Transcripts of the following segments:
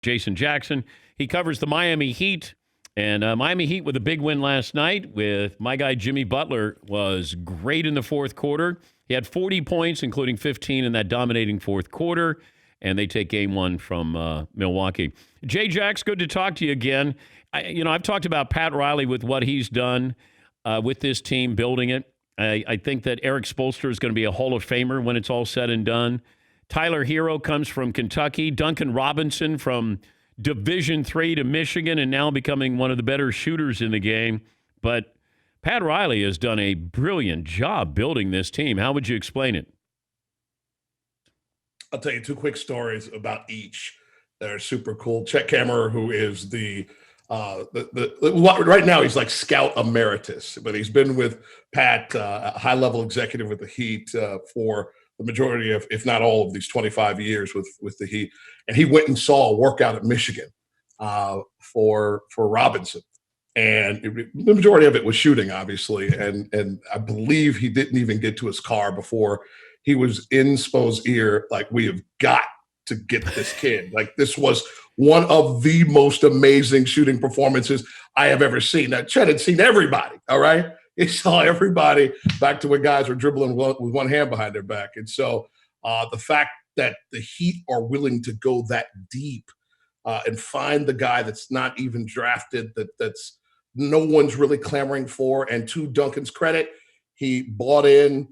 Jason Jackson. He covers the Miami Heat. And Miami Heat with a big win last night with my guy Jimmy Butler was great in the fourth quarter. He had 40 points, including 15 in that dominating fourth quarter. And they take game one from Milwaukee. Jay Jacks, good to talk to you again. I've talked about Pat Riley with what he's done with this team, building it. I think that Eric Spoelstra is going to be a Hall of Famer when it's all said and done. Tyler Hero comes from Kentucky. Duncan Robinson from Division III to Michigan and now becoming one of the better shooters in the game. But Pat Riley has done a brilliant job building this team. How would you explain it? I'll tell you two quick stories about each that are super cool. Chet Kammerer, who is the right now he's like scout emeritus, but he's been with Pat, a high-level executive with the Heat for the majority of, if not all of these 25 years with the Heat. And he went and saw a workout at Michigan for Robinson. And the majority of it was shooting, obviously. And I believe he didn't even get to his car before he was in Spo's ear, like, we have got to get this kid. Like, this was one of the most amazing shooting performances I have ever seen. Now, Chet had seen everybody, all right? He saw everybody back to when guys were dribbling with one hand behind their back. And so the fact that the Heat are willing to go that deep and find the guy that's not even drafted, that's no one's really clamoring for, and to Duncan's credit, he bought in,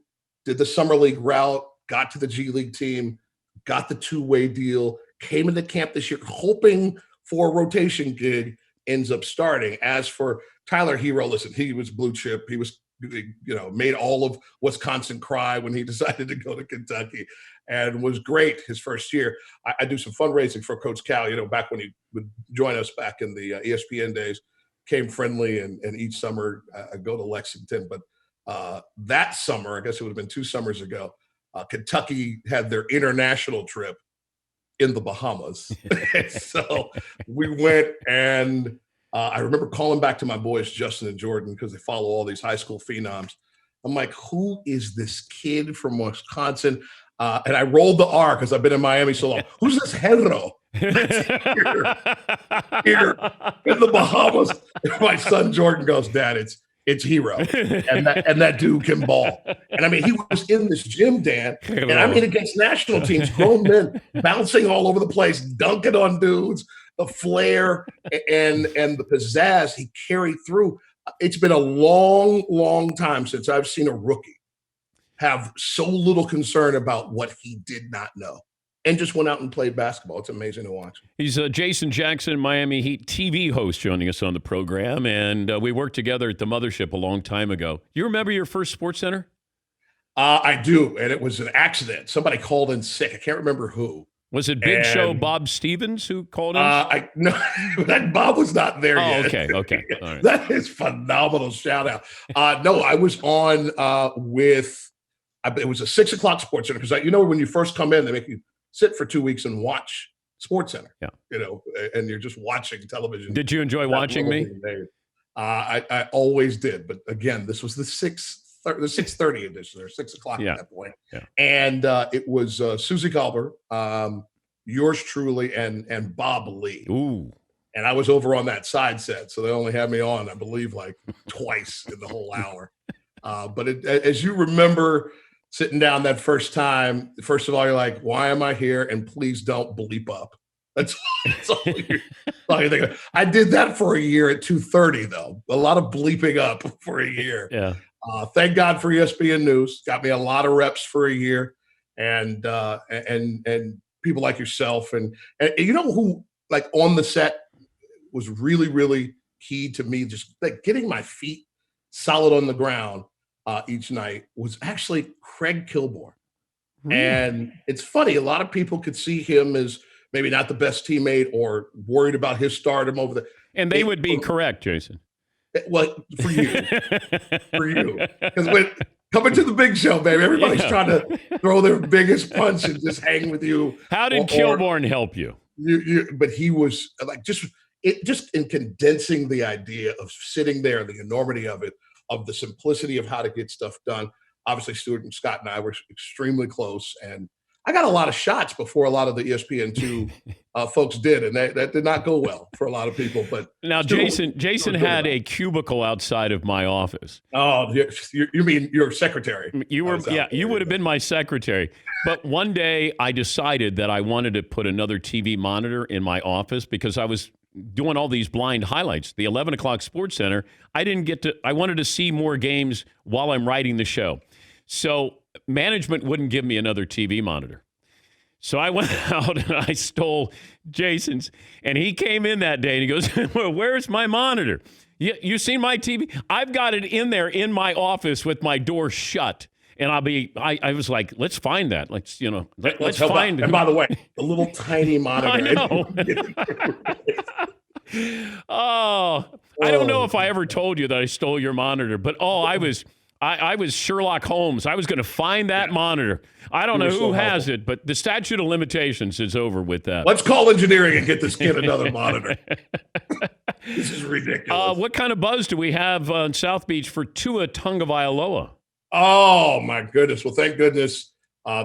did the summer league route, got to the G League team, got the two-way deal, came into camp this year hoping for a rotation gig, ends up starting. As for Tyler Hero, listen, he was blue chip. He was, made all of Wisconsin cry when he decided to go to Kentucky, and was great his first year. I do some fundraising for Coach Cal, back when he would join us back in the ESPN days, came friendly, and each summer I go to Lexington. But that summer, I guess it would have been 2 summers ago, Kentucky had their international trip in the Bahamas. So we went, and I remember calling back to my boys, Justin and Jordan, because they follow all these high school phenoms. I'm like, who is this kid from Wisconsin? And I rolled the R because I've been in Miami so long. Who's this Hero? That's here in the Bahamas. And my son Jordan goes, Dad, it's Hero, and that dude can ball. And I mean, he was in this gym, Dan, and I mean, against national teams, grown men bouncing all over the place, dunking on dudes, the flair and the pizzazz he carried through. It's been a long, long time since I've seen a rookie have so little concern about what he did not know, and just went out and played basketball. It's amazing to watch. He's Jason Jackson, Miami Heat TV host, joining us on the program. And we worked together at the Mothership a long time ago. You remember your first Sports Center? I do, and it was an accident. Somebody called in sick. I can't remember who. Was it Big Show Bob Stevens who called in? No, that Bob was not there yet. Okay. All right. That is phenomenal. Shout out. No, I was on with, it was a 6 o'clock Sports Center, because when you first come in, they make you sit for 2 weeks and watch Sports Center. Yeah. And you're just watching television. Did you enjoy watching me? I always did, but again, this was the 6:30 edition, or 6 o'clock at that point. Yeah. And it was Susie Galber, yours truly, and Bob Lee. Ooh. And I was over on that side set, so they only had me on, I believe, like twice in the whole hour. But as you remember, sitting down that first time, first of all, you're like, why am I here? And please don't bleep up. That's all you think of. I did that for a year at 2:30, though. A lot of bleeping up for a year. Yeah. Thank God for ESPN News. Got me a lot of reps for a year, and people like yourself, and who, like, on the set was really, really key to me, just like getting my feet solid on the ground each night, was actually Craig Kilborn. Really? And it's funny, a lot of people could see him as maybe not the best teammate, or worried about his stardom over the. And they would be correct, Jason. Well, for you, because when coming to the big show, baby, everybody's trying to throw their biggest punch and just hang with you. How did Kilborn help you? But he was like just in condensing the idea of sitting there, the enormity of it, of the simplicity of how to get stuff done. Obviously, Stuart and Scott and I were extremely close, and I got a lot of shots before a lot of the ESPN2 folks did, and that did not go well for a lot of people. But now, Jason had a cubicle outside of my office. Oh, you mean your secretary? You were, you would have been my secretary. But one day I decided that I wanted to put another TV monitor in my office because I was doing all these blind highlights. The 11 o'clock Sports Center, I wanted to see more games while I'm writing the show. So management wouldn't give me another TV monitor. So I went out and I stole Jason's, and he came in that day and he goes, well, where's my monitor? You seen my TV? I've got it in there in my office with my door shut. And I was like, let's find that. Let's find it. And by the way, the little tiny monitor. I know. I don't know if I ever told you that I stole your monitor, but I was Sherlock Holmes. I was going to find that monitor. I don't know who has it, but the statute of limitations is over with that. Let's call engineering and get this kid another monitor. This is ridiculous. What kind of buzz do we have on South Beach for Tua Tagovailoa? Oh, my goodness. Well, thank goodness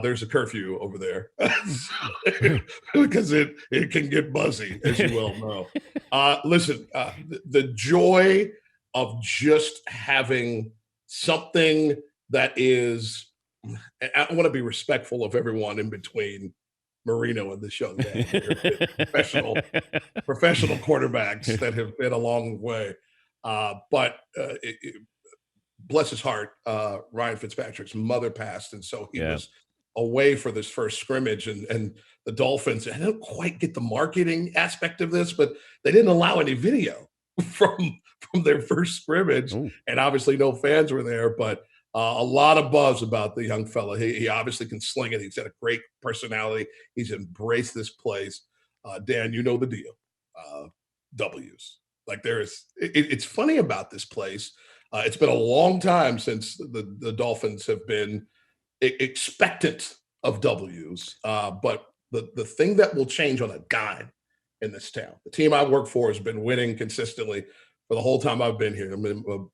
there's a curfew over there because it can get buzzy, as you well know. Listen, the joy of just having something that is, I want to be respectful of everyone in between Marino and this young man. Professional quarterbacks that have been a long way. But bless his heart, Ryan Fitzpatrick's mother passed. And so he was away for this first scrimmage, and the Dolphins, I don't quite get the marketing aspect of this, but they didn't allow any video from their first scrimmage. Ooh. And obviously no fans were there, but a lot of buzz about the young fella. He obviously can sling it. He's got a great personality. He's embraced this place. Dan, you know the deal. W's. Like it's funny about this place. It's been a long time since the Dolphins have been expectant of W's. But the thing that will change on a dime in this town, the team I work for has been winning consistently for the whole time I've been here. I'm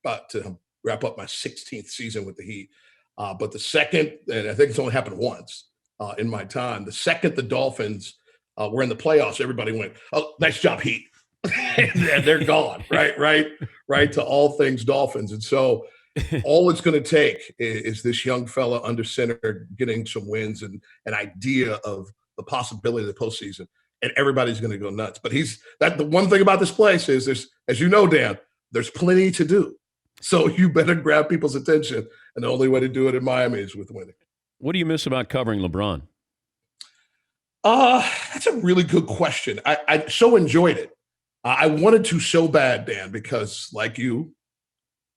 about to wrap up my 16th season with the Heat. But the second, and I think it's only happened once in my time, the second the Dolphins were in the playoffs, everybody went, oh, nice job, Heat. And they're gone, right to all things Dolphins. And so all it's going to take is this young fella under center getting some wins and an idea of the possibility of the postseason, and everybody's going to go nuts. But the one thing about this place is there's, as you know, Dan, there's plenty to do. So you better grab people's attention, and the only way to do it in Miami is with winning. What do you miss about covering LeBron? That's a really good question. I so enjoyed it. I wanted to so bad, Dan, because like you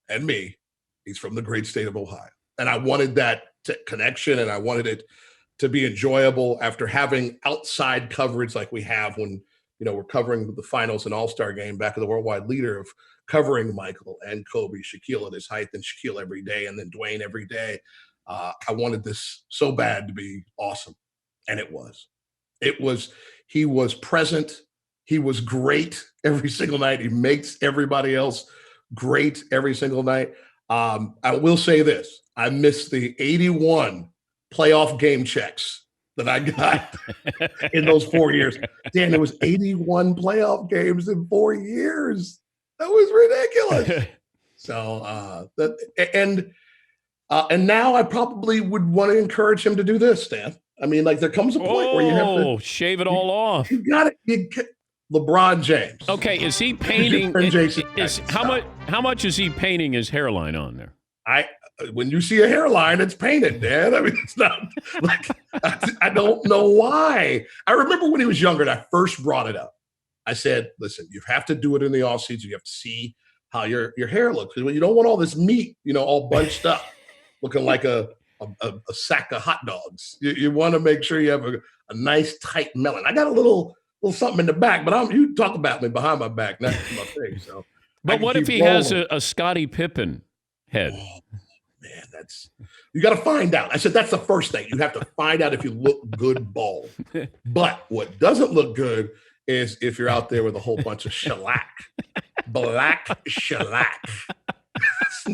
and me, he's from the great state of Ohio. And I wanted that connection, and I wanted it to be enjoyable after having outside coverage like we have when, we're covering the finals and All-Star game back of the worldwide leader of covering Michael and Kobe, Shaquille at his height, and Shaquille every day, and then Dwayne every day. I wanted this so bad to be awesome. And it was. He was present. He was great every single night. He makes everybody else great every single night. I will say this. I missed the 81 playoff game checks that I got in those 4 years. Dan, there was 81 playoff games in 4 years. That was ridiculous. So, and now I probably would want to encourage him to do this, Dan. I mean, like there comes a point where you have to shave it all off. You got it. LeBron James. Okay, is he painting? How much is he painting his hairline on there? When you see a hairline, it's painted, Dan. I mean, it's not like I don't know why. I remember when he was younger and I first brought it up. I said, listen, you have to do it in the off season. You have to see how your hair looks. You don't want all this meat, all bunched up, looking like a sack of hot dogs. You want to make sure you have a nice tight melon. I got a little something in the back, but you talk about me behind my back, not my face. So, but what if he has a Scottie Pippen head? Oh, man, you got to find out. I said that's the first thing. You have to find out if you look good bald. But what doesn't look good is if you're out there with a whole bunch of shellac, black shellac. It's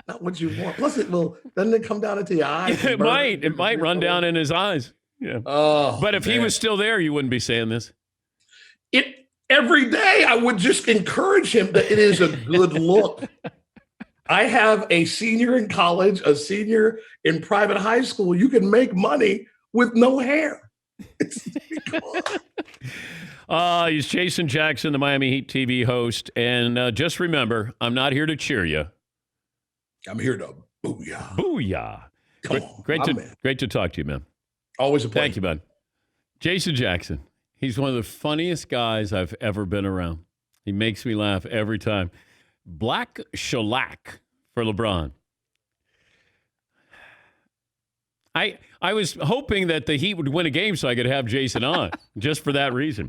not what you want. Plus, doesn't it come down into your eyes? It might run down in his eyes. Yeah. Oh, but if he was still there, you wouldn't be saying this. Every day I would just encourage him that it is a good look. I have a senior in college, a senior in private high school. You can make money with no hair. He's Jason Jackson, the Miami Heat TV host. And just remember, I'm not here to cheer you. I'm here to booyah. Booyah. Come on, great to talk to you, man. Always a pleasure. Thank you, bud. Jason Jackson. He's one of the funniest guys I've ever been around. He makes me laugh every time. Black shellac for LeBron. I was hoping that the Heat would win a game so I could have Jason on, just for that reason.